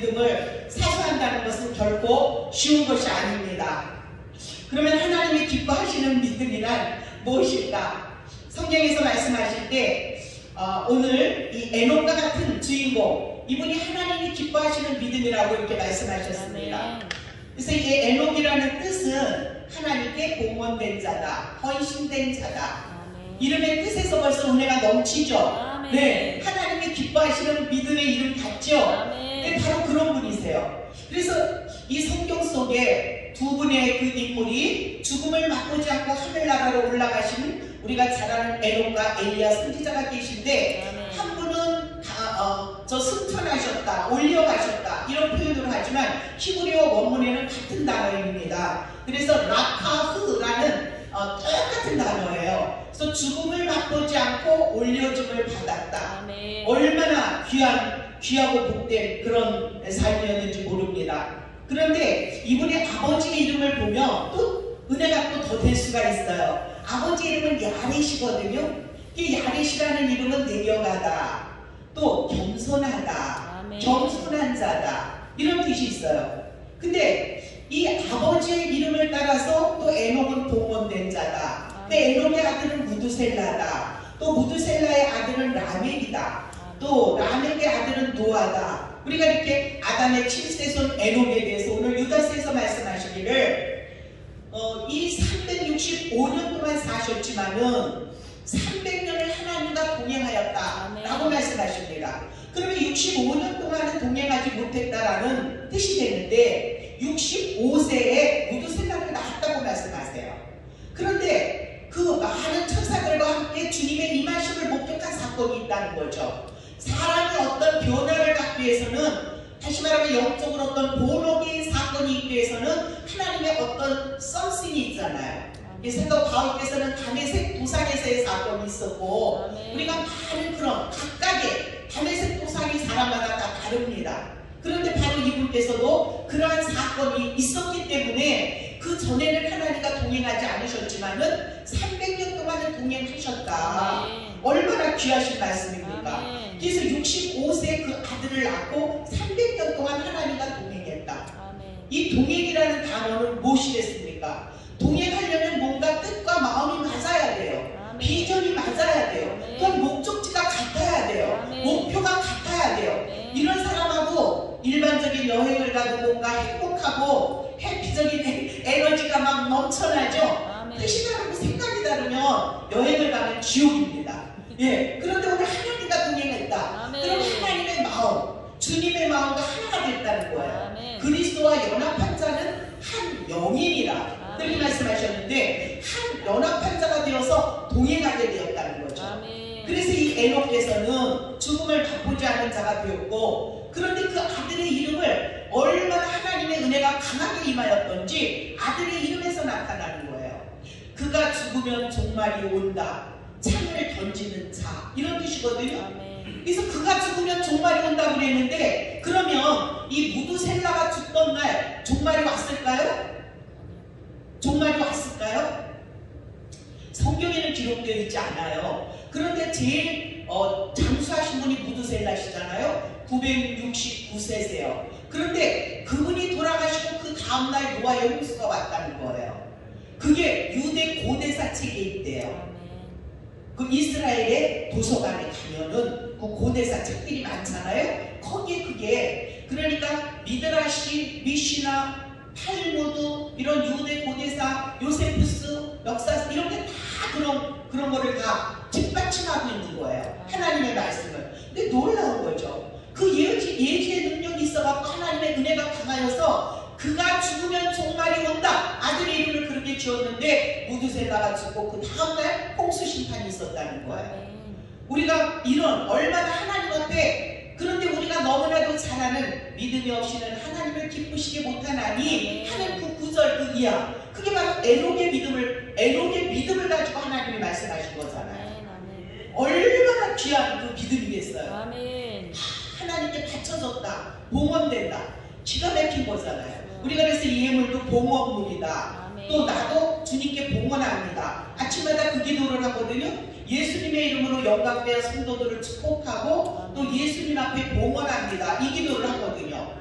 믿음을 사수한다는 것은 결코 쉬운 것이 아닙니다. 그러면 하나님이 기뻐하시는 믿음이란 무엇일까? 성경에서 말씀하실 때 오늘 이 에녹과 같은 주인공, 이분이 하나님이 기뻐하시는 믿음이라고 이렇게 말씀하셨습니다. 그래서 이 에녹이라는 뜻은 하나님께 봉헌된 자다, 헌신된 자다. 이름의 뜻에서 벌써 은혜가 넘치죠. 네, 하나님이 기뻐하시는 믿음의 이름 같죠. 네, 바로 그런 분이세요. 그래서 이 성경 속에 두 분의 그 인물이 죽음을 맛보지 않고 하늘나라로 올라가시는, 우리가 잘 아는 에녹과 엘리야 선지자가 계신데, 한 분은 저 승천하셨다, 올려가셨다 이런 표현으로 하지만 히브리어 원문에는 같은 단어입니다. 그래서 라카흐라는 똑같은 단어예요. 그래서 죽음을 맛보지 않고 올려줌을 받았다. 얼마나 귀하고 복된 그런 삶이었는지 모릅니다. 그런데 이분의 아버지의 이름을 보면 또 은혜가 또 더 될 수가 있어요. 아버지 이름은 야렛이거든요. 이 야렛이라는 이름은 내려가다, 또 겸손하다, 겸손한 자다, 이런 뜻이 있어요. 근데 이 아버지의 이름을 따라서 또 에녹은 봉헌된 자다. 에녹의 아들은 무두셀라다. 또 무두셀라의 아들은 라멕이다. 또 라멕의 아들은 노아다. 우리가 이렇게 아담의 7세손 에녹에 대해서 오늘 유다서에서 말씀하시기를 이 365년 동안 사셨지만은 300년을 하나님과 동행하였다 라고 말씀하십니다. 그러면 65년 동안은 동행하지 못했다라는 뜻이 되는데 65세에 무두셀라를 낳았다고 말씀하세요. 그런데 그 많은 천사들과 함께 주님의 임하심을 목격한 사건이 있다는 거죠. 사람이 어떤 변화를 갖기 위해서는, 다시 말하면 영적으로 어떤 본업의 사건이 있기 위해서는 하나님의 어떤 썸씽이 있잖아요. 사도 바울께서는 다메섹 도상에서의 사건이 있었고, 우리가 많은 그런 각각의 다메섹 도상이 사람마다 다 다릅니다. 그런데 바로 이분께서도 그러한 사건이 있었기 때문에 그 전에는 하나님과 동행하지 않으셨지만은 300년 동안은 동행하셨다. 얼마나 귀하신 말씀입니까? 그래서 65세 그 아들을 낳고 300년 동안 하나님과 동행했다. 이 동행이라는 단어는 무엇이겠습니까? 동행하려면 뭔가 뜻과 마음이 맞아야 돼요. 비전이 맞아야 돼요. 또한 목적지가 같아야 돼요. 목표가 같아야 돼요. 이런 사람하고 일반적인 여행을 가도 뭔가 행복하고 해피적인 에너지가 막 넘쳐나죠. 뜻이 다르고 생각이 다르면 여행을 가면 지옥입니다. 예, 그런데 오늘 하나님과 동행했다. 그럼 하나님의 마음, 주님의 마음과 하나가 됐다는 거예요. 그리스도와 연합한 자는 한 영이니라 그렇게 말씀하셨는데, 한 연합한 자가 되어서 동행하게 되었다는 거죠. 그래서 이 에녹께서는 죽음을 맛보지 않은 자가 되었고, 그런데 그 아들의 이름을 얼마나 하나님의 은혜가 강하게 임하였던지 아들의 이름에서 나타나는 거예요. 그가 죽으면 종말이 온다, 창을 던지는 자, 이런 뜻이거든요. 그래서 그가 죽으면 종말이 온다고 그랬는데, 그러면 이 무두셀라가 죽던 날 종말이 왔을까요? 종말이 왔을까요? 성경에는 기록되어 있지 않아요. 그런데 제일 장수하신 분이 무두셀라시잖아요. 969세세요. 그런데 그분이 돌아가시고 그 다음날 노아의 홍수가 왔다는 거예요. 그게 유대 고대사 책에 있대요. 그 이스라엘의 도서관에 가면은 그 고대사 책들이 많잖아요. 거기에 그게, 그러니까 미드라시, 미시나, 탈무드, 이런 유대 고대사, 요세푸스, 역사, 이렇게 다 그런 거를 다 뒷받침하고 있는 거예요. 하나님의 말씀을. 근데 놀라운 거죠. 그 예지의 능력이 있어갖고 하나님의 은혜가 강하여서 그가 죽으면 종말이 온다, 아들의 이름을 그렇게 지었는데 무두셀라가 죽고 그 다음날 홍수 심판이 있었다는 거예요. 우리가 이런 얼마나 하나님 앞에, 그런데 우리가 너무나도 잘 아는 믿음이 없이는 하나님을 기쁘시게 못하나니 하는 그 구절, 그 이하, 그게 바로 에녹의 믿음을 가지고 하나님이 말씀하신 거잖아요. 얼마나 귀한 그 믿음이겠어요. 하나님께 바쳐졌다, 봉헌된다, 기가 막힌 거잖아요. 우리가 그래서 이 예물도 봉헌물이다. 또 나도 주님께 봉헌합니다. 아침마다 그 기도를 하거든요. 예수님의 이름으로 영광되어 성도들을 축복하고 또 예수님 앞에 봉헌합니다. 이 기도를 하거든요.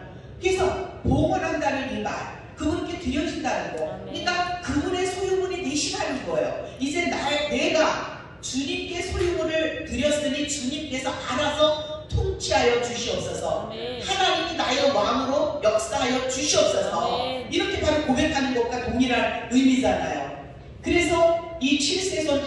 그래서 봉헌한다는 이 말, 그분께 드려진다는 거. 그러니까 그분의 소유물이 대신하는 거예요. 이제 내가 주님께 소유물을 드렸으니 주님께서 알아서 통치하여 주시옵소서. 하나님이 나의 왕으로 역사하여 주시옵소서. 이렇게 바로 고백하는 것과 동일한 의미잖아요. 그래서 이 7세손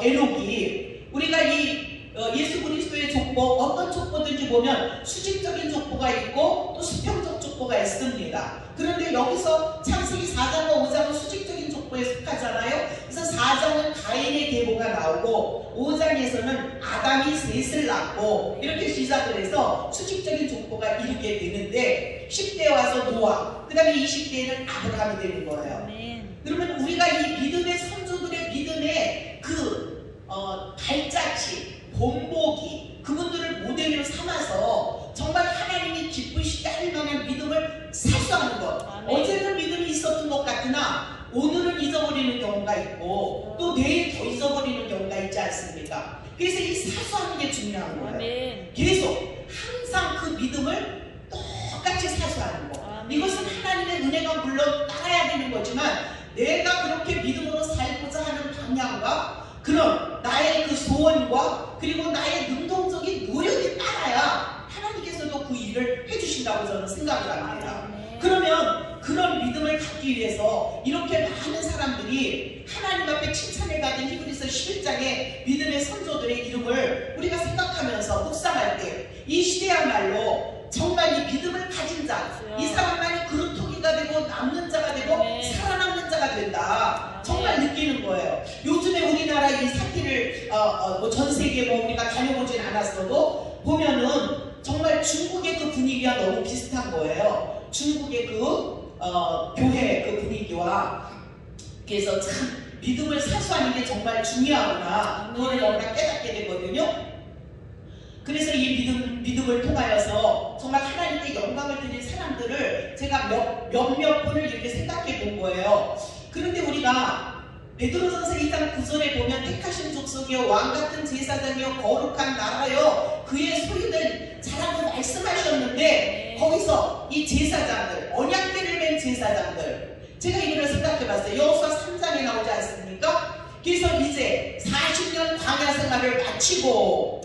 에녹이 우리가 이 예수 그리스도의 족보, 어떤 족보든지 보면 수직적인 족보가 있고 또 수평적 족보가 있습니다. 그런데 여기서 창세기 4장과 5장은 수직적인 족보에 속하잖아요. 그래서 4장은 가인의 계보가 나오고 5장에서는 아담이 셋을 낳고 이렇게 시작을 해서 수직적인 족보가 이르게 되는데 10대에 와서 노아, 그 다음에 20대에는 아브라함이 되는 거예요. 그러면 우리가 이 믿음의 선조들의 믿음의 발자취, 본보기, 그분들을 모델로 삼아서 정말 하나님이 기쁘시게 할 만한 믿음을 사수하는 것. 어제는 믿음이 있었던 것 같으나 오늘은 잊어버리는 경우가 있고 또 내일 더 잊어버리는 경우가 있지 않습니까? 그래서 이 사수하는 게 중요한 거예요. 계속 항상 그 믿음을 똑같이 사수하는 거. 이것은 하나님의 은혜가 물론 따라야 되는 거지만 내가 그렇게 믿음으로 살고자 하는 방향과 그런 나의 그 소원과 그리고 나의 능동적인 노력이 따라야 하나님께서도 그 일을 해주신다고 저는 생각을 합니다. 그러면 그런 믿음을 갖기 위해서 이렇게 많은 사람들이 하나님 앞에 칭찬을 받은 히브리서 11장의 믿음의 선조들의 이름을 우리가 생각하면서 묵상할 때 이 시대야말로 정말 이 믿음을 가진 자, 이 사람만이 그루터기가 되고 남는 자가 되고 살아남는 자가 된다. 정말 느끼는 거예요. 요즘에 우리나라 이 사태를 전 세계 우리가 다녀보진 않았어도 보면은 정말 중국의 그 분위기와 너무 비슷한 거예요. 중국의 교회 그 분위기와. 그래서 참 믿음을 사수하는 게 정말 중요하구나. 그걸 너무나 깨닫게 되거든요. 그래서 이 믿음을 통하여서 정말 하나님께 영광을 드릴 사람들을 제가 몇몇 분을 이렇게 생각해 본 거예요. 그런데 우리가 베드로전서 2장 9절에 보면 택하신 족속이요 왕같은 제사장이요 거룩한 나라요 그의 소유된 자라고 말씀하셨는데 거기서 이 제사장들, 언약궤를 맨 제사장들, 제가 이거를 생각해 봤어요. 여호수아 3장에 나오지 않습니까? 그래서 이제 40년 광야 생활을 마치고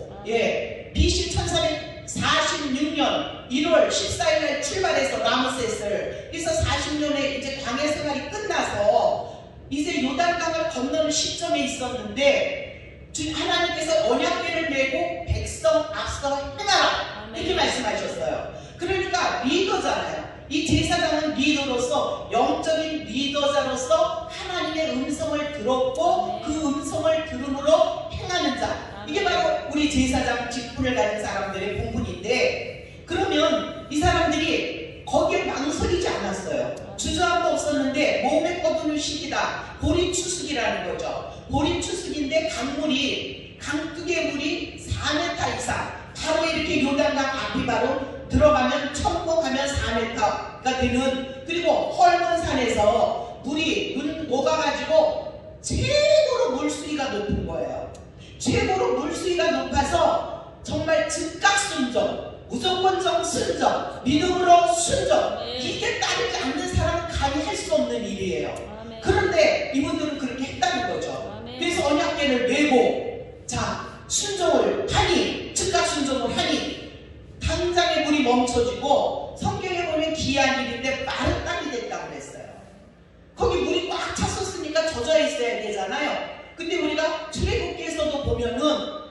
BC 1446년 1월 14일날 출발해서 라므셋을, 그래서 40년의 이제 광야 생활이 끝나서 이제 요단강을 건너는 시점에 있었는데 하나님께서 언약궤를 메고 백성 앞서 행하라 이렇게 말씀하셨어요. 그러니까 리더잖아요. 이 제사장은 리더로서, 영적인 리더자로서 하나님의 음성을 들었고 그 음성을 들음으로 행하는 자, 이게 바로 우리 제사장 직분을 가진 사람들의 본분인데, 그러면 이 사람들이 거기에 망설이지 않았어요. 주저함도 없었는데 몸에 꺼두는 시기다. 보리추숙이라는 거죠. 보리추숙인데 강둑의 물이 4m 이상, 바로 이렇게 요단강 앞이 바로 들어가면 천국하면 4m가 되는, 그리고 헐몬산에서 물이 녹아가지고 최고로 물수위가 높은 거예요. 최고로 물수위가 높아서 정말 즉각 순종, 무조건적 순종, 믿음으로 순종, 이게 따르지 않는 사람은 감히 할 수 없는 일이에요. 그런데 이분들은 그렇게 했다는 거죠. 그래서 언약궤를 메고 순종을 하니, 즉각 순종을 하니 당장의 물이 멈춰지고, 성경에 보면 기이한 일인데 마른 땅이 됐다고 그랬어요. 거기 물이 꽉 찼었으니까 젖어 있어야 되잖아요. 근데 우리가 출애굽기에서도 보면은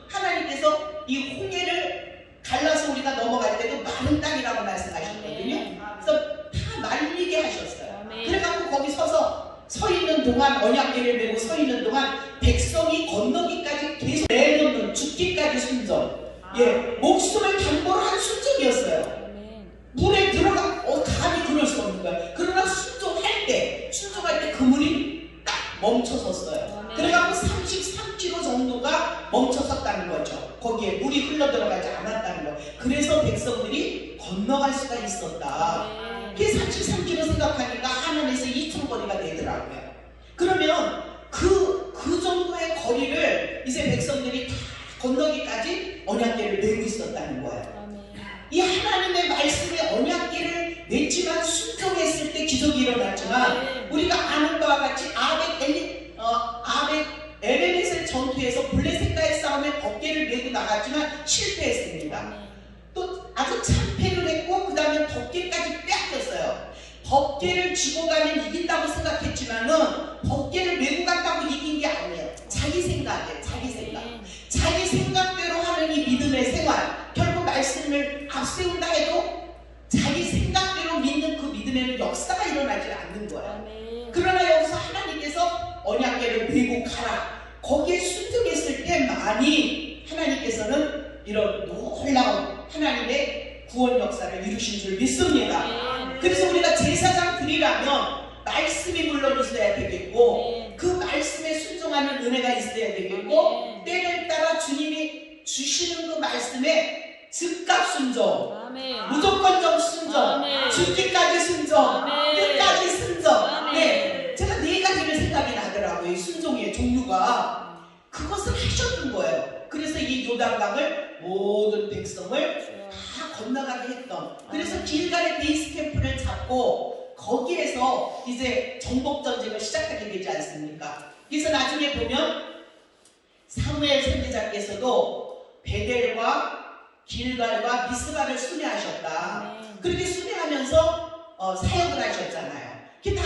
하나님께서 이 홍해를 갈라서 우리가 넘어갈 때도 마른 땅이라고 말씀하셨거든요. 그래서 다 말리게 하셨어요. 그래갖고 거기 서 있는 동안, 언약궤를 메고 서 있는 동안 백성이 건너기까지 계속 내놓는, 죽기까지 순종, 목숨을 담보로 한 순종이었어요. 물에 들어가 감히 그럴 수 없는 거예요. 그러나 순종할 때 그 물이 딱 멈춰섰어요. 그래갖고 33km 정도가 멈춰섰다는 거죠. 거기에 물이 흘러 들어가지 않았다는 거. 그래서 백성들이 건너갈 수가 있었다. 그게 33km 생각하니까 하늘에서 2천 거리가 되더라고요. 그러면 그 정도의 거리를 이제 백성들이 다 건너기까지 언약궤를 메고 있었다는 거예요. 이 하나님의 말씀의 언약궤를 일어났지만 우리가 아는 바와 같이 에베네셀 전투에서 블레셋과의 싸움에 덮개를 메고 나갔지만 실패했습니다. 또 아주 참패를 했고 그 다음에 덮개까지 빼앗겼어요. 덮개를 쥐고 가면 이긴다고 생각했지만은 덮개를 메고 간다고 이긴 게 아니에요. 자기 생각이에요. 자기 생각대로 하는 이 믿음의 생활, 결국 말씀을 앞세운다 해도 자기 생각대로 믿는 그 믿음에는 역사가 일어나지 않는 거예요. 그러나 여기서 하나님께서 언약궤를 메고 가라, 거기에 순종했을 때만이 하나님께서는 이런 놀라운 하나님의 구원 역사를 이루신 줄 믿습니다. 그래서 우리가 제사장 드리라면 말씀이 물론 있어야 되겠고 그 말씀에 순종하는 은혜가 있어야 되겠고 때를 따라 주님이 주시는 그 말씀에 즉각 순종, 무조건적 순종, 죽기까지 순종, 끝까지 순종. 네, 제가 네 가지를 생각이 나더라고요. 이 순종의 종류가. 그것을 하셨던 거예요. 그래서 이 요단강을 모든 백성을 다 건너가게 했던, 그래서 길갈의 베이스 캠프를 잡고 거기에서 이제 정복 전쟁을 시작하게 되지 않습니까? 그래서 나중에 보면 사무엘 선지자께서도 베델과 길갈과 미스바를 순회하셨다. 그렇게 순회하면서 사역을 하셨잖아요. 그게 다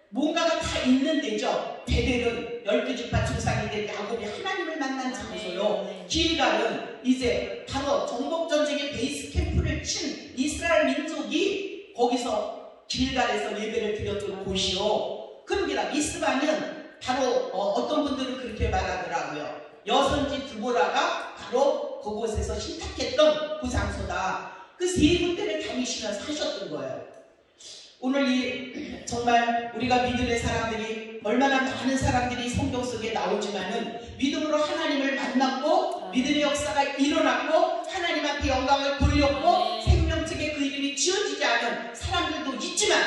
뭔가가 다 있는 데죠. 베델은 12지파 조상이 된 야곱이 하나님을 만난 장소요. 길갈은 이제 바로 정복전쟁의 베이스 캠프를 친 이스라엘 민족이 거기서 길갈에서 예배를 드렸던 곳이요. 그럽니다. 미스바는 바로 어떤 분들은 그렇게 말하더라고요. 여선지 드보라가 바로 그곳에서 신탁했던 그 장소다. 그 세 군데를 다니시면서 하셨던 거예요. 오늘 정말 우리가 믿음의 사람들이 얼마나 많은 사람들이 성경 속에 나오지만은 믿음으로 하나님을 만났고 믿음의 역사가 일어났고 하나님 앞에 영광을 돌렸고 생명책에 그 이름이 지어지지 않은 사람들도 있지만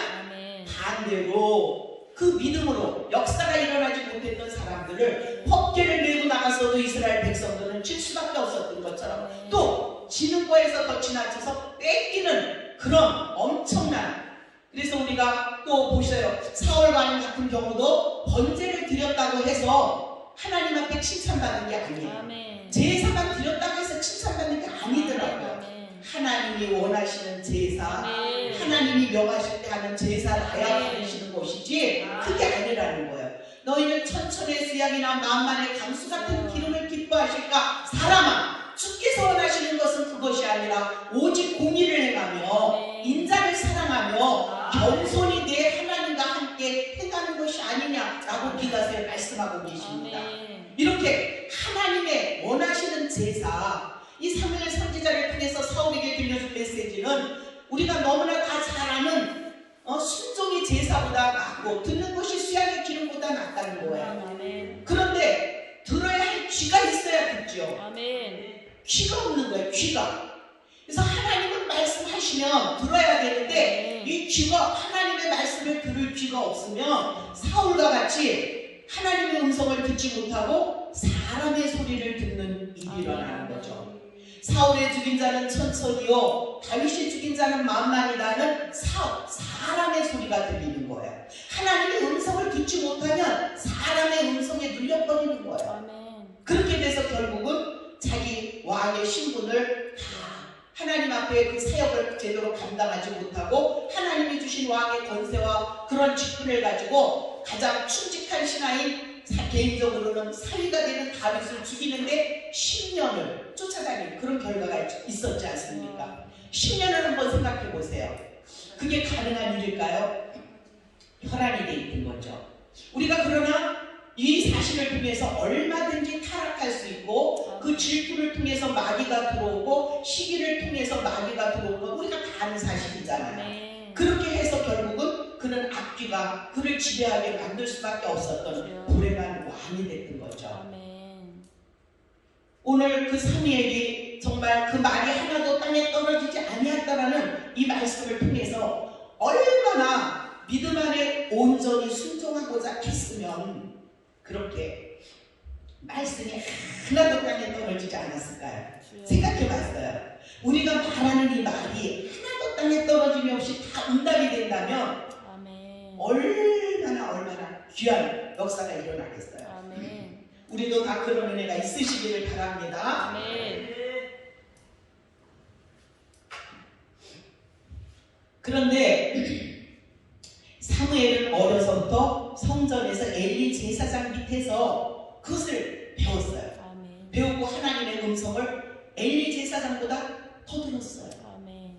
반대로 그 믿음으로 역사가 일어나지 못했던 사람들을 헛개를 메고 나가서도 이스라엘 백성들은 칠 수밖에 없었던 것처럼 또 지는 거에서 더 지나쳐서 뺏기는 그런 엄청난, 그래서 우리가 또 보셔요. 사울왕 같은 경우도 번제를 드렸다고 해서 하나님 앞에 칭찬받는 게 아니에요. 제사만 드렸다고 해서 칭찬받는 게 아니더라고요. 하나님이 원하시는 제사, 하나님이 명하실 때 하는 제사를 받으시는 것이지 그게 아니라는 거예요. 너희는 천천의 수양이나 만만의 강수 같은 기름을 기뻐하실까? 사람아, 주께서 원하시는 것은 그것이 아니라 오직 공의를 행하며 인자를 사랑하며 겸손히 내 하나님과 함께 행하는 것이 아니냐라고 기가서에 말씀하고 계십니다. 이렇게 하나님의 원하시는 제사, 이 사무엘 선지자를 통해서 사울에게 들려준 메시지는 우리가 너무나 다 잘 아는 순종이 제사보다 낫고 듣는 것이 수양의 기름보다 낫다는 거예요. 그런데 들어야 할 귀가 있어야 듣죠. 귀가 없는 거예요. 귀가. 그래서 하나님은 말씀하시면 들어야 되는데 이 귀가, 하나님의 말씀을 들을 귀가 없으면 사울과 같이 하나님의 음성을 듣지 못하고 사람의 소리를 듣는 일이 일어나는 거죠. 사울의 죽인 자는 천천히요, 다윗이 죽인 자는 만만이라는 사람의 소리가 들리는 거예요. 하나님의 음성을 듣지 못하면 사람의 음성에 눌려버리는 거예요. 그렇게 돼서 결국은 자기 왕의 신분을 다 하나님 앞에 그 사역을 제대로 감당하지 못하고 하나님이 주신 왕의 권세와 그런 직분을 가지고 가장 충직한 신하인 개인적으로는 사위가 되는 다윗을 죽이는데 10년을 쫓아다니는 그런 결과가 있었지 않습니까? 10년을 한번 생각해 보세요. 그게 가능한 일일까요? 혈안이 돼 있는 거죠. 우리가 그러나 이 사실을 통해서 얼마든지 타락할 수 있고 그 질투를 통해서 마귀가 들어오고 시기를 통해서 마귀가 들어오는 건 우리가 다 아는 사실이잖아요. 그렇게 해서 결국은 그는 악귀가 그를 지배하게 만들 수밖에 없었던 불행한 왕이 됐던 거죠. 오늘 그 사무엘이 정말 그 말이 하나도 땅에 떨어지지 아니었다라는 이 말씀을 통해서 얼마나 믿음 안에 온전히 순종하고자 했으면 그렇게 말씀이 하나도 땅에 떨어지지 않았을까요? 생각해봤어요. 우리가 말하는 이 말이 하나도 땅에 떨어짐이 없이 다 응답이 된다면 얼마나 귀한 역사가 일어나겠어요. 아멘. 우리도 다 그런 은혜가 있으시기를 바랍니다. 아멘. 그런데 사무엘은 어려서부터 성전에서 엘리 제사장 밑에서 그것을 배웠어요. 아멘. 배우고 하나님의 음성을 엘리 제사장보다 더 들었어요. 아멘.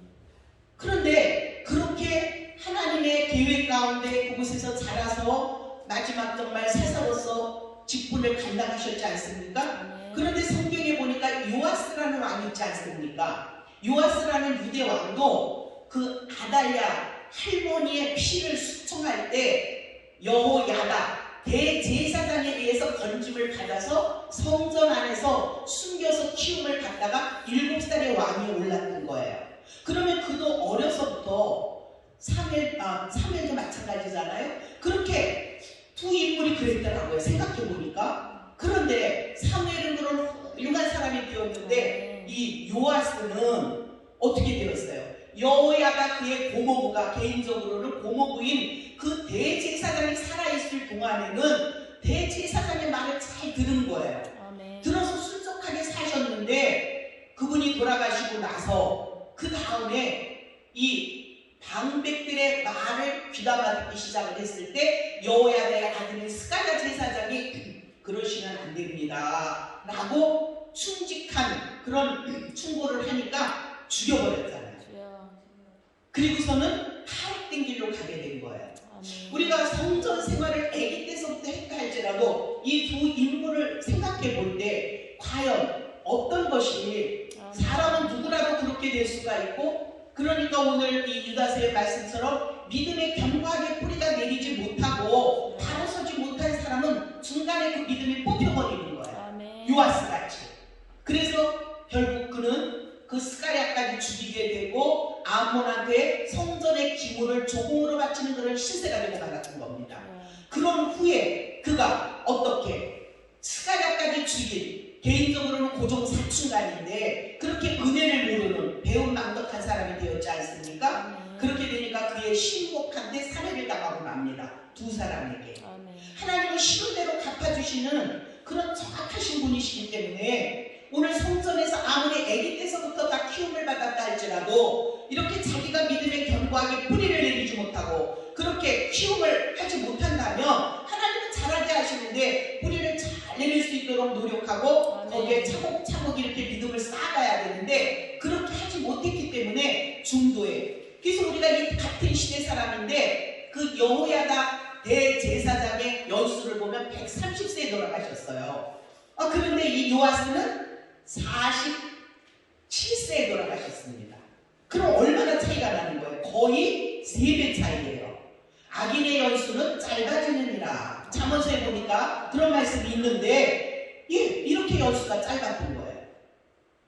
그런데 그렇게 하나님의 계획 가운데 그곳에서 자라서 마지막 정말 사사로서 직분을 감당하셨지 않습니까? 아멘. 그런데 성경에 보니까 요아스라는 왕이 있지 않습니까? 요아스라는 유대 왕도 그 아달랴 할머니의 피를 수청할 때 여호야다 대제사장에 의해서 건짐을 받아서 성전 안에서 숨겨서 키움을 받다가 7살의 왕이 올랐던 거예요. 그러면 그도 어려서부터 사무엘도 마찬가지잖아요. 그렇게 두 인물이 그랬더라고요. 생각해보니까. 그런데 사무엘은 그런 훌륭한 사람이 되었는데 이 요아스는 어떻게 되었어요? 여호야가 그의 고모부가 개인적으로는 고모부인 그 대제사장이 살아있을 동안에는 대제사장의 말을 잘 들은 거예요. 아멘. 들어서 순종하게 사셨는데 그분이 돌아가시고 나서 그 다음에 이 방백들의 말을 귀담아 듣기 시작을 했을 때 여호야다의 아들인 스가랴 제사장이 그러시면 안 됩니다 라고 충직한 그런 충고를 하니까 죽여버렸잖아요. 그리고서는 하락된 길로 가게 된 거예요. 아멘. 우리가 성전 생활을 아기 때서부터 했다 할지라도 이 두 인물을 생각해 볼 때 과연 어떤 것이 사람은 누구라도 그렇게 될 수가 있고, 그러니까 오늘 이 유다서의 말씀처럼 믿음의 견고하게 뿌리가 내리지 못하고 바로 서지 못한 사람은 중간에 그 믿음이 뽑혀버리는 거예요. 요아스 같이. 그래서 결국 그는 그 스가랴까지 죽이게 되고 아몬한테 성전의 기물을 조공으로 바치는 그런 신세가 되고 말았던 겁니다. 그런 후에 그가 어떻게 스가랴까지 죽인, 개인적으로는 고종 사춘간인데 그렇게 은혜를 모르는 배운 망덕한 사람이 되었지 않습니까? 그렇게 되니까 그의 신복한테 살해를 당하고 맙니다. 두 사람에게. 하나님은 쉬운 대로 갚아주시는 그런 정확하신 분이시기 때문에 오늘 성전에서 아무리 아기 때서부터 다 키움을 받았다 할지라도 이렇게 자기가 믿음에 견고하게 뿌리를 내리지 못하고 그렇게 키움을 하지 못한다면 하나님은 잘하게 하시는데 뿌리를 잘 내릴 수 있도록 노력하고 거기에 차곡차곡 이렇게 믿음을 쌓아가야 되는데 그렇게 하지 못했기 때문에 중도에. 그래서 우리가 이 같은 시대 사람인데 그 여호야다 대제사장의 연수를 보면 130세에 돌아가셨어요. 그런데 이 요아스는 47세에 돌아가셨습니다. 그럼 얼마나 차이가 나는 거예요? 거의 3배 차이예요. 악인의 연수는 짧아지느니라. 잠언서에 보니까 그런 말씀이 있는데 이렇게 연수가 짧았던 거예요.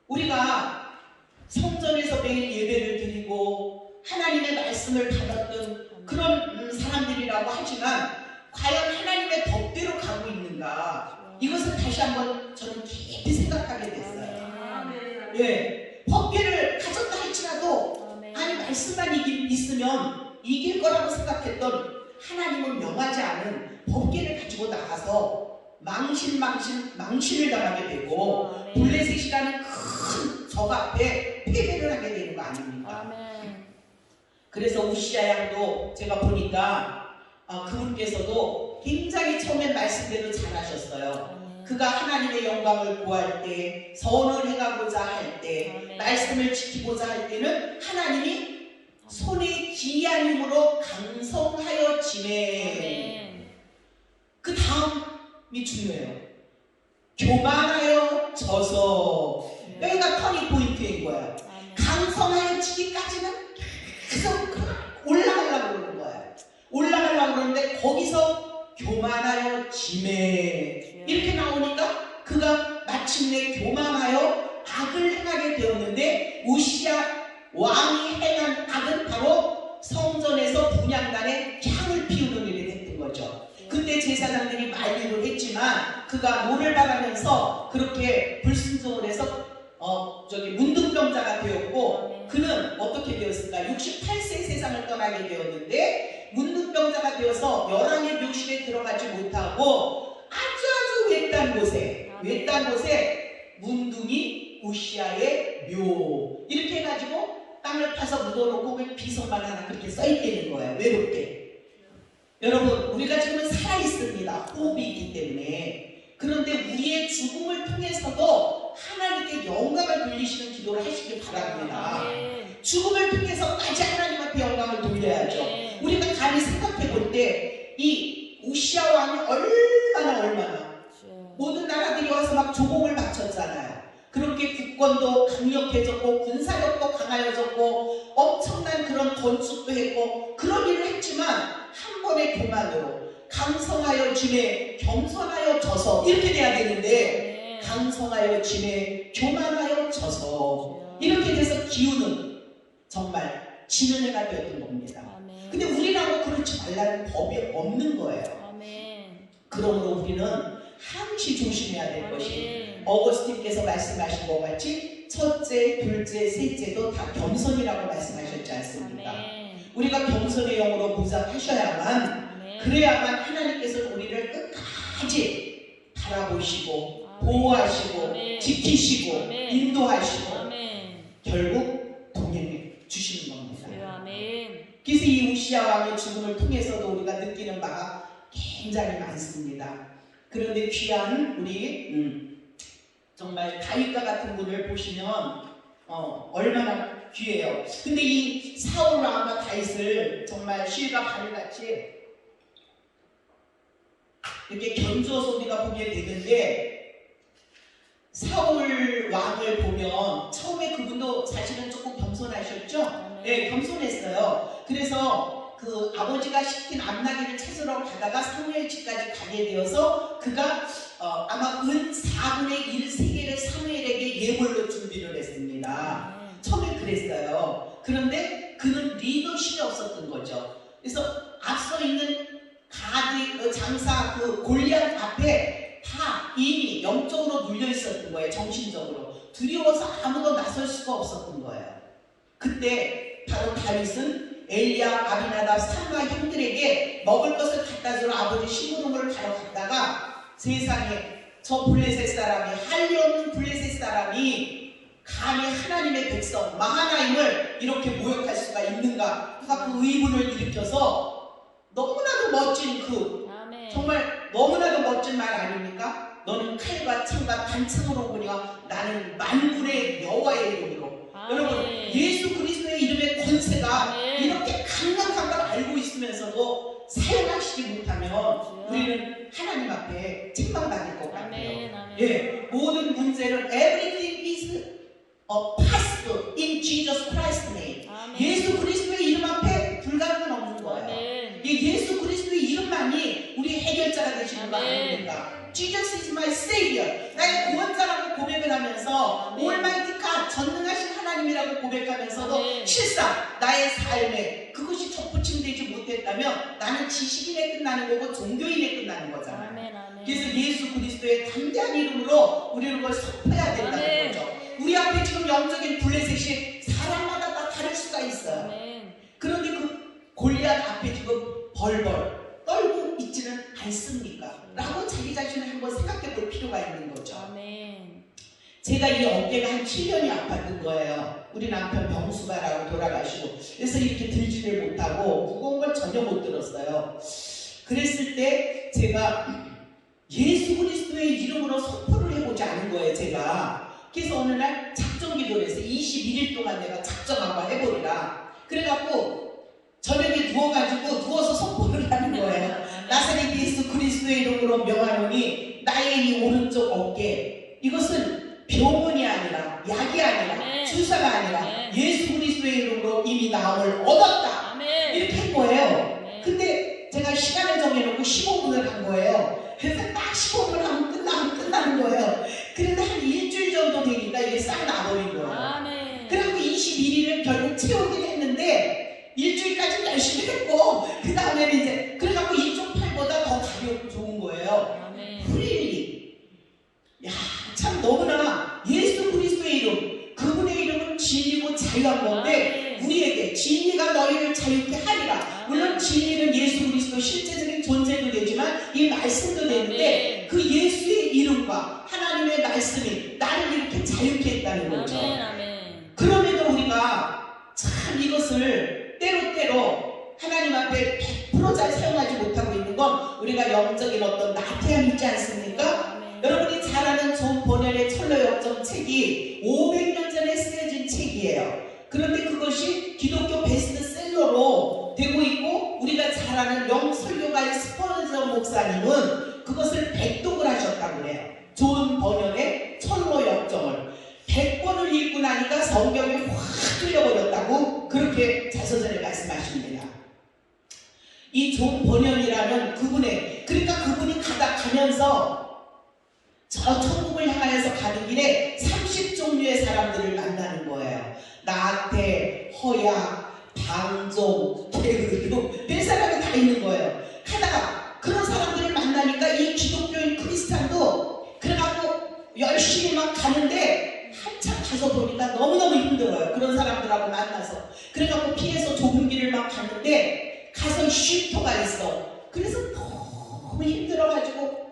우리가 성전에서 매일 예배를 드리고 하나님의 말씀을 받았던 그런 사람들이라고 하지만 과연 하나님의 법대로 가고 있는가? 이것을 다시 한번 저는 깊이 생각하게 됐어요. 예, 법계를 가졌다 할지라도 아니 말씀만 있으면 이길 거라고 생각했던 하나님은 명하지 않은 법계를 가지고 나가서 망신을 당하게 되고 블레셋이라는 큰 적 앞에 패배를 하게 되는 거 아닙니까? 그래서 우시야 양도 제가 보니까 그분께서도 굉장히 처음엔 말씀대로 잘하셨어요. 그가 하나님의 영광을 구할 때, 선을 행하고자 할 때, 말씀을 지키고자 할 때는 하나님이 손에 기이한 힘으로 강성하여 지매. 그 다음이 중요해요. 교만하여 져서. 여기가 터닝 포인트인 거예요. 강성하여 지기까지는 계속 올라가려고 그러는 거예요. 올라가려고 그러는데 거기서 교만하여 지매 이렇게 나오니까 그가 마침내 교만하여 악을 행하게 되었는데 우시야 왕이 행한 악은 바로 성전에서 분향단에 향을 피우는 일이 됐던 거죠. 그때 제사장들이 만류를 했지만 그가 노를 바라면서 그렇게 불순종을 해서 문둥병자가 되었고 그는 어떻게 되었을까? 68세 세상을 떠나게 되었는데 문둥병 문둥병자가 되어서 열왕의 묘실에 들어가지 못하고 아주 외딴 곳에 문둥이 우시아의 묘 이렇게 해가지고 땅을 파서 묻어놓고 그 비석만 하나 그렇게 써있다는 거예요. 외롭게. 여러분 우리가 지금은 살아있습니다. 호흡이 있기 때문에. 그런데 우리의 죽음을 통해서도 하나님께 영광을 돌리시는 기도를 하시길 바랍니다. 죽음을 통해서까지 하나님 앞에 영광을 돌려야죠. 우리가 감히 생각해 볼 때 이 우시아 왕이 얼마나 모든 나라들이 와서 막 조공을 바쳤잖아요. 그렇게 국권도 강력해졌고 군사력도 강하여졌고 엄청난 그런 건축도 했고 그런 일을 했지만 한 번의 교만으로 강성하여 짐에 겸손하여 져서 이렇게 돼야 되는데 강성하여 짐에 교만하여 져서 이렇게 돼서 기운은 정말 지는 애가 되었던 겁니다. 근데 우리라고 그렇지 말라는 법이 없는 거예요. 그러므로 우리는 항시 조심해야 될 것이 어거스틴께서 말씀하신 것 같이 첫째, 둘째, 셋째도 다 겸손이라고 말씀하셨지 않습니까? 우리가 겸손의 영으로 무장하셔야만 그래야만 하나님께서 우리를 끝까지 바라보시고 보호하시고 지키시고 인도하시고 결국 동행해 주시는 겁니다. 그래서 이 우시아 왕의 죽음을 통해서도 우리가 느끼는 바가 굉장히 많습니다. 그런데 귀한 우리 정말 다윗과 같은 분을 보시면 얼마나 귀해요. 근데 이 사울 왕과 다윗을 정말 실과 바늘같이 이렇게 견주어서 우리가 보게 되는데 사울 왕을 보면 처음에 그분도 사실은 조금 겸손하셨죠? 네, 겸손했어요. 그래서 그 아버지가 시킨 암나귀를 찾으러 가다가 사무엘 집까지 가게 되어서 그가 아마 은 4분의 1 세계를 사무엘에게 예물로 준비를 했습니다. 처음에 그랬어요. 그런데 그는 리더십이 없었던 거죠. 그래서 앞서 있는 가드 장사 그 골리앗 앞에 다 이미 영적으로 눌려 있었던 거예요. 정신적으로 두려워서 아무도 나설 수가 없었던 거예요. 그때 바로 다윗은 엘리야, 아비나답, 삼가 형들에게 먹을 것을 갖다 주러 아버지 심부름을 가러 갔다가 세상에 저 블레셋 사람이 한리없는 블레셋 사람이 감히 하나님의 백성 마하나임을 이렇게 모욕할 수가 있는가? 그 의문을 일으켜서 너무나도 멋진 정말 너무나도 멋진 말 아닙니까? 너는 칼과 창과 단창으로 보니와 나는 만군의 여호와의 이름으로. 여러분 예수 그리스도의 이름의 권세가 이렇게 강력한 걸 알고 있으면서도 사용하시지 못하면 우리는 하나님 앞에 책망받을 것 같아요. 예, 모든 문제는 everything is past in Jesus Christ's name. 예수 그리스도의 이름 앞에 불가능은 없는 거예요. 예수 그리스도의 이름만이 우리 해결자가 되시는 거 아닙니까? Jesus is my Savior. 나의 구원자라고 고백을 하면서 Almighty God, 전능하신 하나님이라고 고백하면서도 실상 나의 삶에 그것이 접붙임되지 못했다면 나는 지식인에 끝나는 거고 종교인에 끝나는 거잖아요. 그래서 예수 그리스도의 담대한 이름으로 우리는 그걸 선포해야 된다는 거죠. 우리 앞에 지금 영적인 블레셋이 사람마다 다 다를 수가 있어요. 그런데 그 골리앗 앞에 지금 벌벌 떨고 있지는 않습니까? 라고 자기 자신을 한번 생각해 볼 필요가 있는 거죠. 제가 이 어깨가 한 7년이 아팠던 거예요. 우리 남편 병수가라고 돌아가시고 그래서 이렇게 들지를 못하고 무거운 걸 전혀 못 들었어요. 그랬을 때 제가 예수 그리스도의 이름으로 선포를 해보지 않은 거예요. 제가 그래서 어느 날 작정 기도를 해서 21일 동안 내가 작정 한번 해보리라. 그래갖고 저녁에 누워서 선포를 하는 거예요. 나사렛 예수 그리스도의 이름으로 명하노니 나의 이 오른쪽 어깨 이것은 병원이 아니라 약이 아니라 주사가 아니라 예수 그리스도의 이름으로 이미 나음을 얻었다. 이렇게 한 거예요. 근데 제가 시간을 정해놓고 15분을 한 거예요. 그래서 딱 15분 하면 끝나는 거예요. 그런데 한 일주일 정도 되니까 이게 싹 나버린 거예요. 그래서 21일을 결국 채우긴 했는데 일주일까지 열심히 했고 그 다음에는 이제 그래갖고 이쪽 팔보다 더 가볍고 좋은 거예요. 프리리. 야, 참 너무나 예수 그리스도의 이름, 그분의 이름은 진리고 자유한 건데 우리에게 진리가 너희를 자유케 하리라. 물론 진리는 예수 때때로 하나님 앞에 100% 잘 사용하지 못하고 있는 건 우리가 영적인 어떤 나태함이 있지 않습니까? 여러분이 잘 아는 존 버넬의 철로역정 책이 500년 전에 쓰여진 책이에요. 그런데 그것이 기독교 베스트셀러로 되고 있고 우리가 잘 아는 영설교가의 스펄전 목사님은 그것을 백독을 하셨다고 그래요. 존 버넬의 철로역정을 100번을 읽고 나니까 성경이 확 뚫려버렸다고 그렇게 자서전에 말씀하십니다. 이 존 버넬이라는 그러니까 그분이 가면서 저 천국을 향하여서 가는 길에 30종류의 사람들을 만나는 거예요. 나태, 허약, 방종, 게으름, 별 사람이 다 있는 거예요. 하다가 그런 사람들을 만나니까 이 기독교인 크리스찬도 그래갖고 열심히 막 가는데 한참 가서 보니까 너무너무 힘들어요. 그런 사람들하고 만나서. 그래갖고 피해서 좁은 길을 막 갔는데 가서 쉼터가 있어. 그래서 너무 힘들어가지고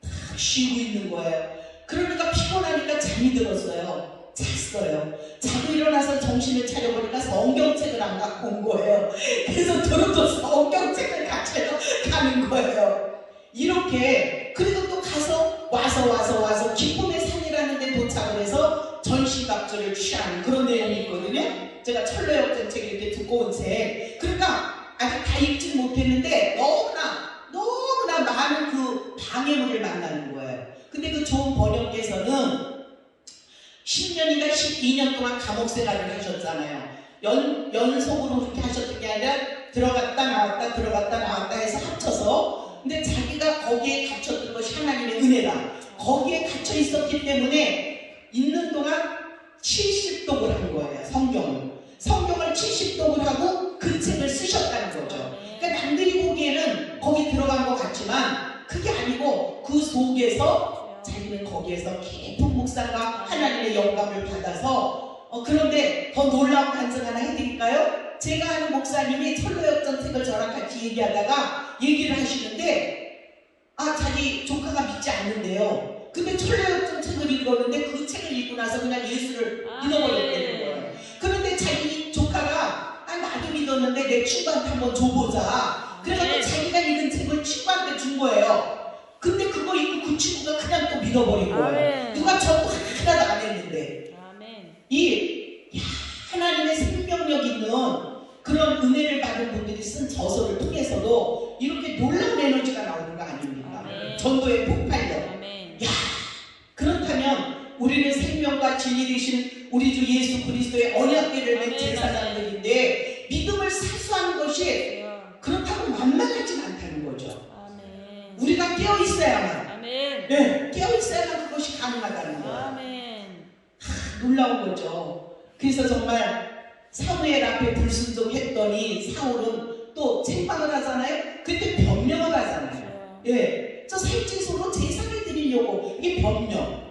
딱 쉬고 있는 거예요. 그러니까 피곤하니까 잠이 들었어요. 잤어요. 자고 일어나서 정신을 차려보니까 성경책을 안 갖고 온 거예요. 그래서 저도 성경책을 가지러 가는 거예요. 이렇게 그리고 또 가서 와서 기쁨의 산이라는 데 도착을 해서 전시각조를 취하는 그런 내용이 있거든요. 제가 철로역정 책 이렇게 두꺼운 책. 그러니까 아직 다 읽지 못했는데 너무나 많은 그 방해물을 만나는 거예요. 근데 그 존 번역께서는 10년인가 12년 동안 감옥 생활을 하셨잖아요. 연속으로 그렇게 하셨던 게 아니라 들어갔다 나왔다 해서 합쳐서. 근데 자기가 거기에 갇혔던 것이 하나님의 은혜다. 거기에 갇혀 있었기 때문에 있는 동안 70독을 한 거예요. 성경을 70독을 하고 그 책을 쓰셨다는 거죠. 그러니까 남들이 보기에는 거기 들어간 것 같지만 그게 아니고 그 속에서 자기는 거기에서 깊은 묵상과 하나님의 영감을 받아서 그런데 더 놀라운 간증 하나 해드릴까요? 제가 아는 목사님이 철로역정 책을 저랑 같이 얘기를 하시는데 자기 조카가 믿지 않는데요. 근데 철로역정 책을 읽었는데 그 책을 읽고 나서 그냥 예수를 믿어버렸다는 거예요. 그런데 자기 조카가 나도 믿었는데 내 친구한테 한번 줘보자. 그래서 자기가 읽은 책을 친구한테 준 거예요. 근데 그거 읽고 그 친구가 그냥 또 믿어버린 거예요. 아멘. 누가 저도 하나도 안 했는데. 아멘. 하나님의 생명력 있는 그런 은혜를 받은 분들이 쓴 저서를 통해서도 이렇게 놀라운 에너지가 나오는 거 아닙니까? 아멘. 전도의 폭발력. 아멘. 그렇다면 우리는 생명과 진리 되신 우리 주 예수 그리스도의 언약궤를 맺은 제사장들인데 믿음을 사수하는 것이 그렇다고 만만하진 않다는 거죠. 우리가 깨어있어야만, 네, 깨어있어야만 그것이 가능하다는 거예요. 놀라운 거죠. 그래서 정말 사무엘 앞에 불순종했더니 사울은 또 책방을 하잖아요. 그때 변명을 하잖아요. 예, 저 살찐소로 제사를 드리려고. 이게 변명.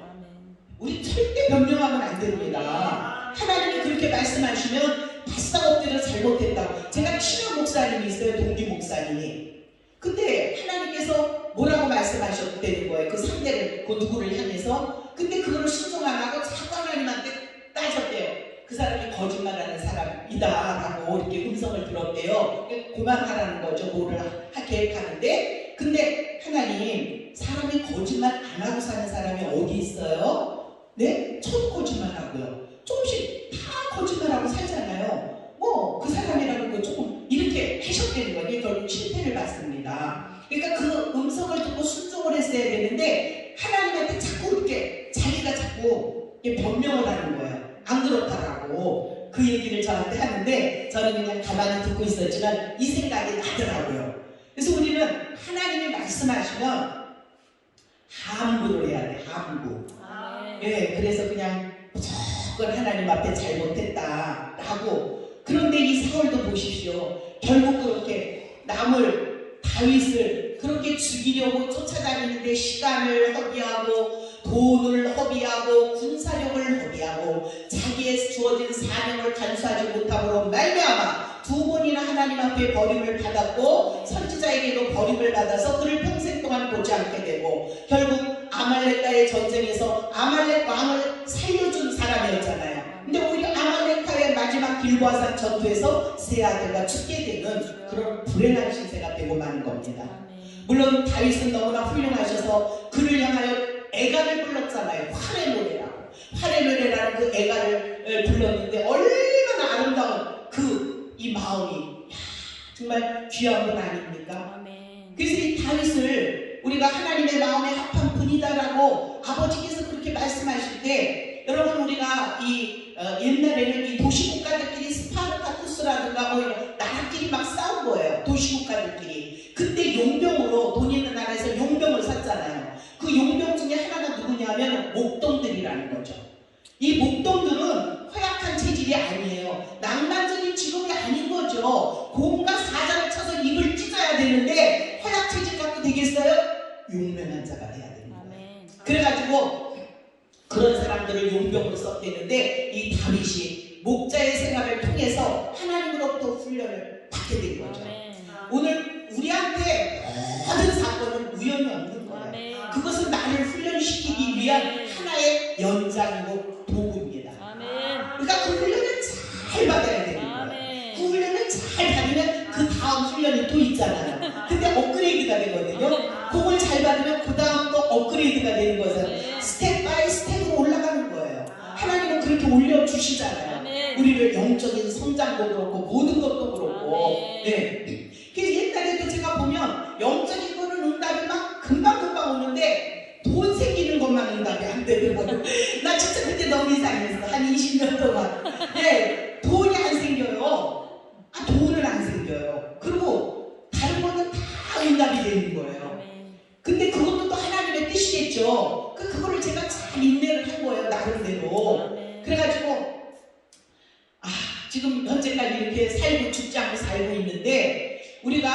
우리 절대 변명하면 안 됩니다. 하나님이 그렇게 말씀하시면 바싹 엎드려 잘못했다고. 제가 친한 목사님이 있어요. 동기 목사님이. 근데 하나님께서 뭐라고 말씀하셨다는 거예요. 그 상대를, 그 누구를 향해서. 근데 그거를 순종 안 하고 자꾸 하나님한테 따졌대요. 그 사람이 거짓말하는 사람이다 라고 이렇게 음성을 들었대요. 그만하라는 거죠. 뭐를 계획하는데. 근데 하나님, 사람이 거짓말 안 하고 사는 사람이 어디 있어요? 네? 저도 거짓말하고요. 조금씩 다 거짓말하고 살잖아요. 그 사람이라는 거 조금 이렇게 하셨다는 거예요. 결국 실패를 받습니다. 그러니까 그 음성을 듣고 순종을 했어야 되는데 하나님한테 자꾸 이렇게 자기가 자꾸 변명을 하는 거예요. 안 그렇다라고 그 얘기를 저한테 하는데 저는 그냥 가만히 듣고 있었지만 이 생각이 나더라고요. 그래서 우리는 하나님이 말씀하시면 함구를 해야 돼. 함구. 예, 그래서 그냥 무조건 하나님 앞에 잘못했다라고. 그런데 이 사울도 보십시오. 결국 그렇게 다윗을 그렇게 죽이려고 쫓아다니는데 시간을 허비하고 돈을 허비하고 군사력을 허비하고 자기의 주어진 사명을 간수하지 못함으로 말미암아 2번이나 하나님 앞에 버림을 받았고 선지자에게도 버림을 받아서 그를 평생 동안 보지 않게 되고 결국 아말렉과의 전쟁에서 아말렉 왕을 살려준 사람이었잖아요. 근데 오히려 아말렉과의 마지막 길보아산 전투에서 세 아들과 죽게 되는 그런 불행한 신세가 되고 마는 겁니다. 물론 다윗은 너무나 훌륭하셔서 그를 향하여 애가를 불렀잖아요. 활의 노래라고. 활의 노래라는 그 애가를 불렀는데 얼마나 아름다운 이 마음이 정말 귀한 분 아닙니까? 그래서 이 다윗을 우리가 하나님의 마음에 합한 분이다라고 아버지께서 그렇게 말씀하실 때, 여러분 우리가 옛날에는 이 도시국가들끼리 스파르타쿠스라든가 뭐 이런 나라끼리 막 싸운 거예요. 도시국가들끼리. 그때 용병으로 돈 있는 나라에서 용병을 샀잖아요. 그 용병 중에 하나가 누구냐면 목동들이라는 거죠. 이 목동들은 허약한 체질이 아니에요. 낭만적인 직업이 아닌 거죠. 고음과 사자를 쳐서 입을 찢어야 되는데 허약 체질 갖고 되겠어요? 용맹한 자가 돼야 됩니다. 그래가지고 그런 사람들을 용병으로 썼대는데 이 다윗이 목자의 생활을 통해서 하나님으로부터 훈련을 받게 된 거죠. 오늘 우리한테 모든 사건은 우연이 없는 거예요. 그것은 나를 훈련시키기 위한 하나의 연장이고 도구입니다. 그러니까 그 훈련을 잘 받아야 되는 거예요. 그 훈련을 잘 받으면 그 다음 훈련이 또 있잖아요. 근데 업그레이드가 되거든요. 그걸 잘 받으면 그 다음 또 업그레이드가 되는 거잖아요. 스텝 바이 스텝으로 올라가는 거예요. 하나님은 그렇게 올려주시잖아요. 우리를 영적인 성장도 그렇고 모든 것도 그렇고. 네. 그래서 옛날에도 제가 보면 영적인 거는 응답이 막 금방금방 오는데 돈 생기는 것만 응답이 안 되더라고요. 나 진짜 그때 너무 이상했어. 한 20년 동안. 네, 돈이 안 생겨요. 돈은 안 생겨요. 그리고 다른 거는 다 응답이 되는 거예요. 근데 그것도 또 하나님의 뜻이겠죠. 그거를 제가 잘 인내를 한 거예요. 나름대로. 그래가지고 지금 현재까지 이렇게 살고 죽지 않고 살고 있는데, 우리가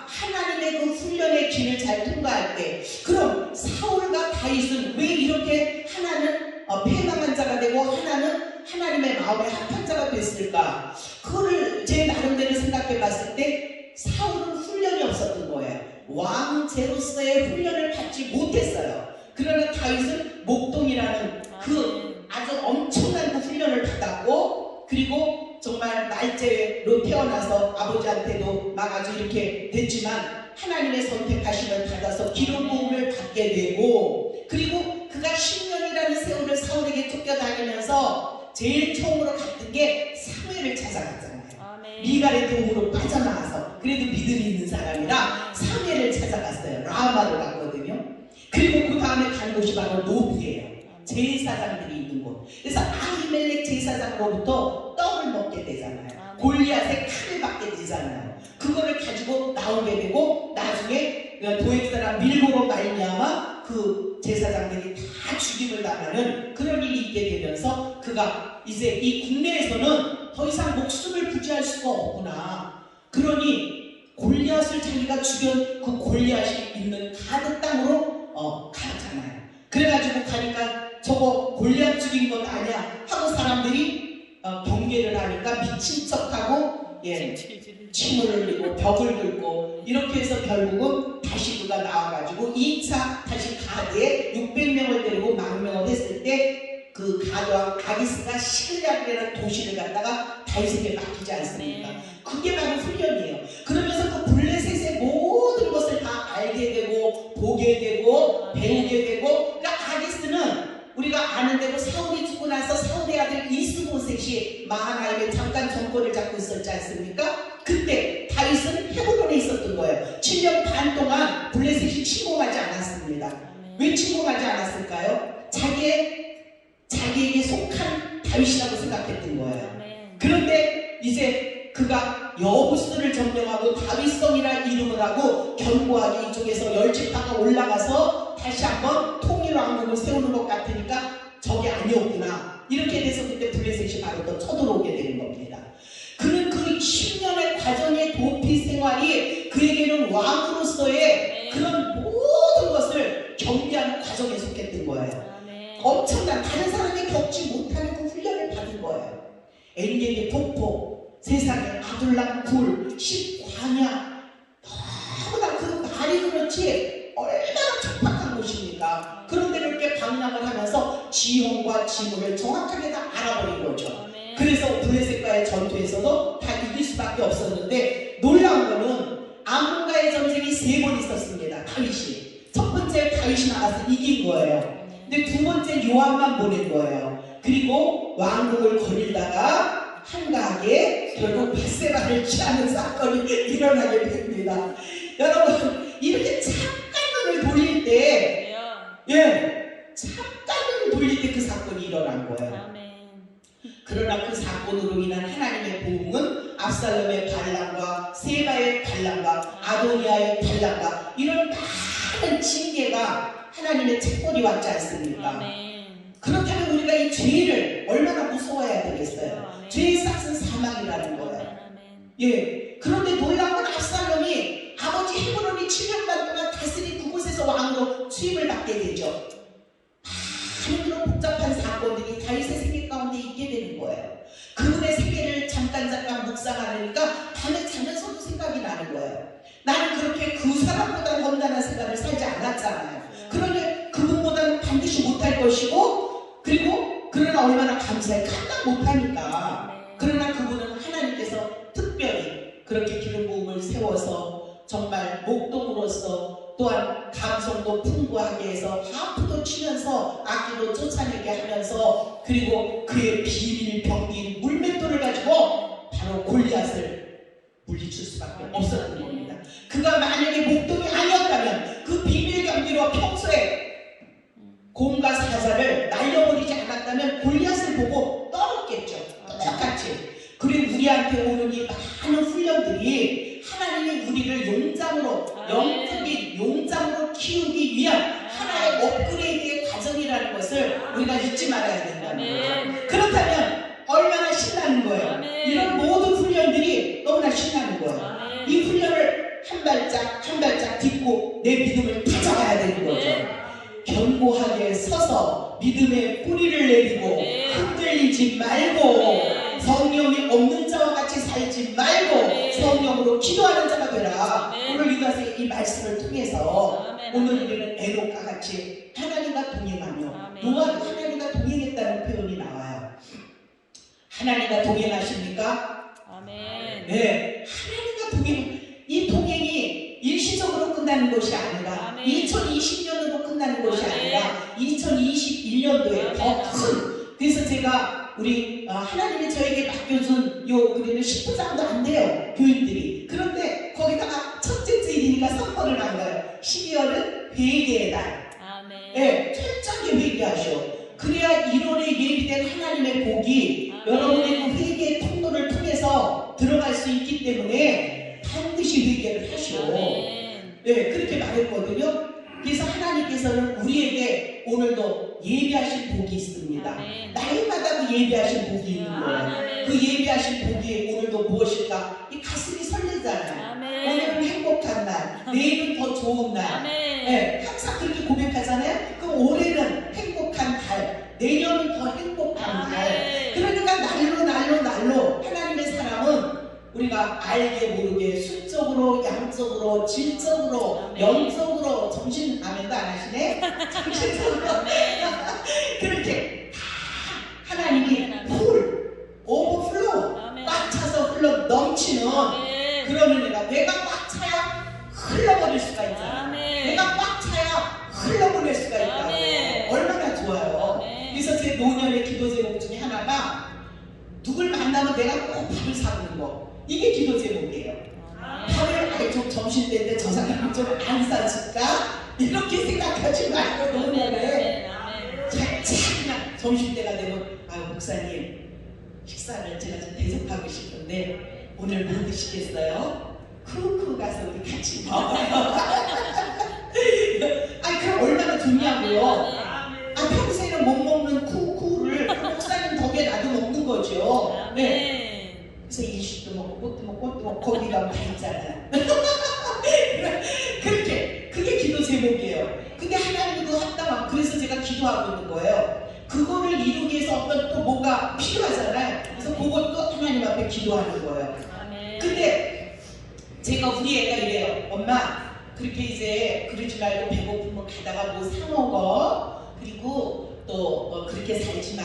하나님의 그 훈련의 길을 잘 통과할 때, 그럼 사울과 다윗은 왜 이렇게 하나는 패망한 자가 되고 하나는 하나님의 마음에 합한 자가 됐을까? 그거를 제 나름대로 생각해 봤을 때 사울은 훈련이 없었던 거예요. 왕제로서의 훈련을 받지 못했어요. 그러나 다윗은 목동이라는 그 아주 엄청난 그 훈련을 받았고, 그리고 정말 말제로 태어나서 아버지한테도 막 아주 이렇게 됐지만 하나님의 선택하심을 받아서 기름 부음을 받게 되고, 그리고 그가 10년이라는 세월을 사울에게 쫓겨다니면서 제일 처음으로 갔던 게 사무엘을 찾아갔잖아요. 미갈의 도움으로 빠져나와서, 그래도 믿음이 있는 사람이라 사무엘을 찾아갔어요. 라마로 갔거든요. 그리고 그 다음에 간 곳이 바로 노비예요. 제사장들이 있는 곳. 그래서 아히멜렉 제사장으로부터 떡을 먹게 되잖아요. 골리앗의 칼을 받게 되잖아요. 그거를 가지고 나오게 되고, 나중에 도액 사람 밀고로 말미암아 그 제사장들이 다 죽임을 당하는 그런 일이 있게 되면서 그가 이제 이 국내에서는 더 이상 목숨을 부지할 수가 없구나. 그러니 골리앗을 자기가 죽인 그 골리앗이 있는 가드 땅으로 가잖아요. 그래가지고 가니까 저거 골리앗 죽인 것 아니야 하고 사람들이 경계를 하니까 미친 척하고 침을 흘리고 벽을 긁고 이렇게 해서 결국은 다시 그가 나와가지고 2차 다시 가드에 600명을 데리고 10,000명을 했을 때 그 가드왕 아기스가 시글락이라는 도시를 갖다가 다윗에게 맡기지 않습니까? 그게 바로 훈련이에요. 그러면서 그 블레셋의 모든 것을 다 알게 되고 보게 되고 배우게 되고, 그러니까 아기스는 우리가 아는 대로 사울이 죽고 나서 사울의 아들 이스보셋이 마하나임의 잠깐 정권을 잡고 있었지 않습니까? 그때 다윗은 헤브론에 있었던 거예요. 7년 반 동안 블레셋이 침공하지 않았습니다. 왜 침공하지 않았을까요? 자기에게 속한 다윗이라고 생각했던 거예요. 그런데 이제 그가 여부스를 점령하고 다윗성이라 이름을 하고 견고하게 이쪽에서 열지파가 올라가서 다시 한번 통일왕국을 세우는 것 같으니까 저게 아니었구나. 이렇게 돼서 그때 블레셋이 바로 또 쳐들어오게 되는 겁니다. 그는 그 10년의 과정의 도피 생활이 그에게는 왕으로서의 그런 모든 것을 경비하는 과정에 속했던 거예요. 엄청난 다른 사람이 겪지 못하는 그 훈련을 받은 거예요. 엔게디 폭포, 세상에 아둘람 굴, 십광야, 너무나 그 말이 그렇지 얼마나 척박한 곳입니까? 그런데 이렇게 방랑을 하면서 지형과 지물을 정확하게 다 알아버린 거죠. 그래서 블레셋과의 전투에서도 다 이길 수밖에 없었는데 놀라운 거는 암몬과의 전쟁이 3번 있었습니다. 다윗이. 첫 번째 다윗이 나가서 이긴 거예요. 근데 두 번째 요압만 보낸 거예요. 그리고 왕국을 거닐다가 한가하게 결국 밧세바를 취하는 사건이 일어나게 됩니다. 여러분 이렇게 잠깐 눈을 돌릴 때 잠깐 눈을 돌릴 때 그 사건이 일어난 거예요. 그러나 그 사건으로 인한 하나님의 보응은 압살롬의 반란과 세바의 반란과 아도니아의 반란과 이런 많은 징계가 하나님의 책벌이 왔지 않습니까? 그렇다면 우리가 이 죄를 얼마나 무서워해야 되겠어요? 죄의 싹은 사망이라는 거예요. 그런데 놀라운 건 압살롬이 아버지 헤브론이 7년간 동안 다스린 그곳에서 왕으로 취임을 받게 되죠. 많은 그런 복잡한 사건들이 다윗의 생애 가운데 있게 되는 거예요. 그분의 생애를 잠깐 묵상하니까 밤에 자면서도 생각이 나는 거예요. 나는 그렇게 그 사람보다 건강한 생활을 살지 않았잖아요. 그런데 그분보다는 반드시 못할 것이고 그러나 얼마나 감사해. 감당 못하니까. 그러나 그분은 하나님께서 특별히 그렇게 기름 부음을 세워서 정말 목동으로서 또한 감성도 풍부하게 해서 하프도 치면서 악기도 쫓아내게 하면서 그리고 그의 비밀 병긴 물맷돌을 가지고 바로 골리앗을 물리칠 수밖에 없었던 겁니다. 그가 만약에 목동이 아니었다면 그 비밀 경기로 평소에 곰과 사자를 날려버리지 않았다면 골리앗을 보고 떨었겠죠. 똑같이. 그리고 우리한테 오는 이 많은 훈련들이 하나님이 우리를 영적인 용장으로 키우기 위한 하나의 업그레이드의 과정이라는 것을 우리가 잊지 말아야 된다는 거예요. 그렇다면 얼마나 신나는 거예요. 이런 모든 훈련들이 너무나 신나는 거예요. 이 훈련을 한 발짝 딛고 내 믿음을 다져가야 되는 거죠. 견고하게 서서 믿음의 뿌리를 내리고 흔들리지 말고 성령이 없는 자와 같이 살지 말고 성령으로 기도하는 자가 되라. 오늘 이 말씀을 통해서 오늘 우리는 에녹과 같이 하나님과 동행하며 노아도 하나님과 동행했다는 표현이 나와요. 하나님과 동행하십니까? 네, 하나님과 동행. 이 동행이 일시적으로 끝나는 것이 아니라 2020년으로 끝나는 것이 아니라 2021년도에 더 큰. 그래서 제가 우리 하나님이 저에게 맡겨준 그래도 10부장도 안 돼요, 교인들이. 그런데 거기다가 첫째 주일이니까 선포를 한 거예요. 12월은 회개의 달. 철저하게 회개하셔. 그래야 1월에 예비된 하나님의 복이 여러분의 그 회개의 통로를 통해서 들어갈 수 있기 때문에 반드시 회개를 하시오. 그렇게 말했거든요. 그래서 하나님께서는 우리에게 오늘도 예비하신 복이 있습니다. 날마다 그 예비하신 복이 있는 거예요. 그 예비하신 복이 오늘도 무엇일까? 이 가슴이 설레잖아요. 오늘은 행복한 날, 내일은 더 좋은 날. 항상 그렇게 고백하잖아요. 그럼 올해는 행복한 달, 내년은 더 행복한 달. 그러니까 날로 하나님의 사랑은 우리가 알게 모르게 수적으로, 양적으로, 질적으로, 영적으로 아멘도 안 하시네? 정신적으로 그렇게 하나님이 오버플로우 꽉 차서 흘러 넘치는 그런 은혜가 내가 꽉 차야 흘러버릴 수가 있잖아. 내가 꽉 차야 흘러보낼 수가 있다. 얼마나 좋아요. 그래서 제 노년의 기도 제목 중에 하나가 누굴 만나면 내가 꼭 밥을 사는 거. 이게 기도 제목이에요. 밥을 좀 점심때인데 저 사람이 좀 안 사줄까? 이렇게 생각하지 말고 노년에 그냥 점심때가 되면 목사님 식사를 제가 좀 대접하고 싶은데 오늘 뭐 드시겠어요? 쿠쿠 가서 우리 같이 먹어요. 그럼 얼마나 좋냐고요. 평소에는 못 먹는 쿠쿠를 목사님 덕에 나도 먹는 거죠. 그래서 일식도 먹고 꽃도 먹고 거기 가면 다 있잖아요. 그게 기도 제목이에요. 근데 하나님도 합당하고 그래서 제가 기도하고 있는 거예요. 그거를 이루기 위해서 어떤 또 뭐가 필요하잖아요. 그래서 그것도 하나님 앞에 기도하는 거예요. 근데 제가 우리 애가 이래요. 엄마 그렇게 이제 그러지 말고 배고프면 가다가 뭐 사 먹어. 그리고 또 그렇게 살지 마.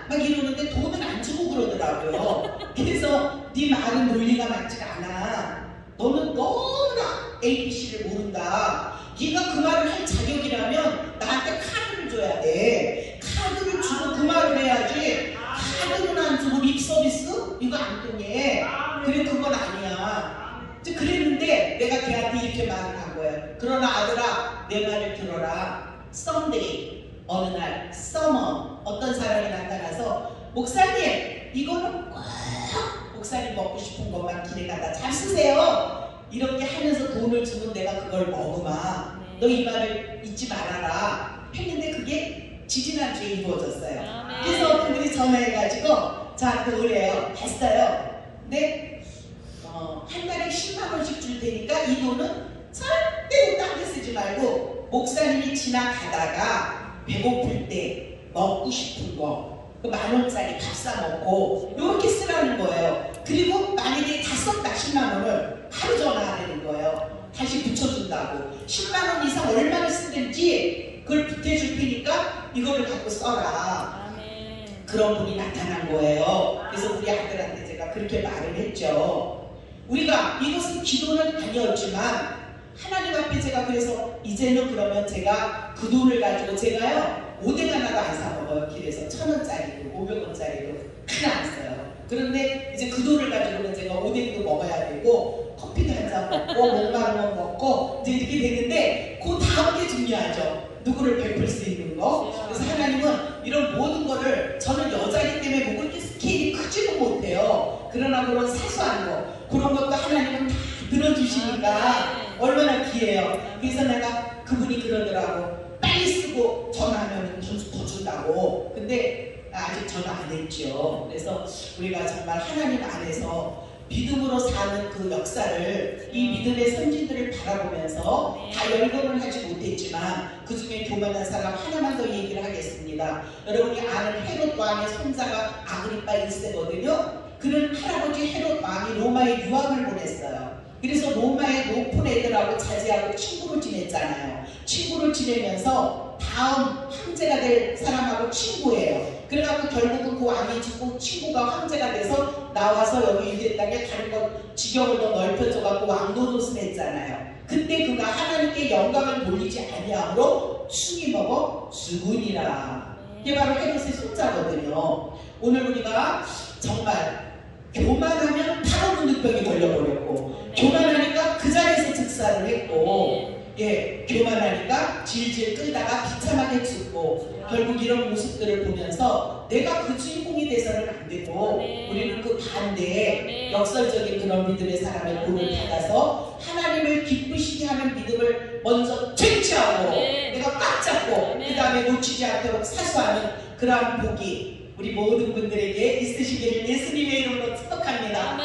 막 이러는데 돈은 안 주고 그러더라고요. 그래서 네 말은 논리가 맞지가 않아. 너는 너무나 ABC를 모른다. 네가 그 말을 할 자격이라면 나한테 카드를 줘야 돼. 카드를 주고 그 말을 해야지. 카드는 안 주고 립 서비스? 이거 안 통해. 그래 그건 아니야. 그랬는데 내가 걔한테 이렇게 말을 한 거예요. 그러나 아들아 내 말을 들어라. someday 어느 날 summer 어떤 사람이 나타나서 목사님 이거는 꼭 목사님 먹고 싶은 것만 길에 가다 잘 쓰세요. 이렇게 하면서 돈을 주면 내가 그걸 먹으마. 너 이 말을 잊지 말아라. 했는데 그게 지지난주에 이루어졌어요. 그래서 그분이 전화해가지고 저한테 그래요. 했어요. 근데 한 달에 10만 원씩 줄 테니까 이 돈은 절대로 딴 데 쓰지 말고 목사님이 지나가다가 배고플 때 먹고 싶은 거 그 10,000원짜리 밥 사 먹고 이렇게 쓰라는 거예요. 그리고 만약에 다 썼다 10만 원을 하루 전화하는 거예요. 다시 붙여준다고. 10만 원 이상 얼마를 쓰든지 그걸 보태줄 테니까 이거를 갖고 써라. 그런 분이 나타난 거예요. 그래서 우리 아들한테 제가 그렇게 말을 했죠. 우리가 이것은 기도는 아니었지만 하나님 앞에 제가 그래서 이제는 그러면 제가 그 돈을 가지고 제가요 오뎅 하나도 안 사 먹어요. 길에서 1,000원짜리도 500원짜리도 하나 안 써요. 그런데 이제 그 돈을 가지고는 제가 오뎅도 먹어야 되고 커피도 한 잔 먹고 목마른 거 먹고 이제 이렇게 되는데 그 다음 게 중요하죠. 누구를 베풀 수 있는 거. 그래서 하나님은 이런 모든 거를 저는 여자이기 때문에 뭐 그렇게 스케일이 크지는 못해요. 그러나 그런 사소한 거 그런 것도 하나님은 다 들어주시니까 얼마나 귀해요. 그래서 내가 그분이 그러더라고. 빨리 쓰고 전화하면 돈 더 준다고. 근데 아직 전화 안 했죠. 그래서 우리가 정말 하나님 안에서 믿음으로 사는 그 역사를 이 믿음의 선진들을 바라보면서 다 열거는 하지 못했지만 그 중에 교만한 사람 하나만 더 얘기를 하겠습니다. 여러분이 아는 헤롯 왕의 손자가 아그리파 1세거든요. 그는 할아버지 헤롯 왕이 로마에 유학을 보냈어요. 그래서 로마의 높은 애들하고 자제하고 친구로 지냈잖아요. 친구를 지내면서 다음 황제가 될 사람하고 친구예요. 그래갖고 결국은 그 왕이 죽고 친구가 황제가 돼서 나와서 여기 유대 땅에 다른 것 지경을 더 넓혀줘갖고 왕 노릇을 했잖아요. 그때 그가 하나님께 영광을 돌리지 아니함으로 충이 먹어 죽으니라. 이게 바로 헤롯의 손자거든요. 오늘 우리가 정말 교만하면 바로 문득병이 걸려버렸고 교만하니까 그 자리에서 즉사를 했고 교만하니까 질질 끌다가 비참하게 죽고 결국 이런 모습들을 보면서 내가 그 주인공이 돼서는 안 되고 우리는 그 반대에 역설적인 그런 믿음의 사람의 본을 받아서 하나님을 기쁘시게 하는 믿음을 먼저 쟁취하고 내가 꽉 잡고 그 다음에 놓치지 않도록 사수하는 그러한 복이 우리 모든 분들에게 있으시기를 예수님의 이름으로 축복합니다.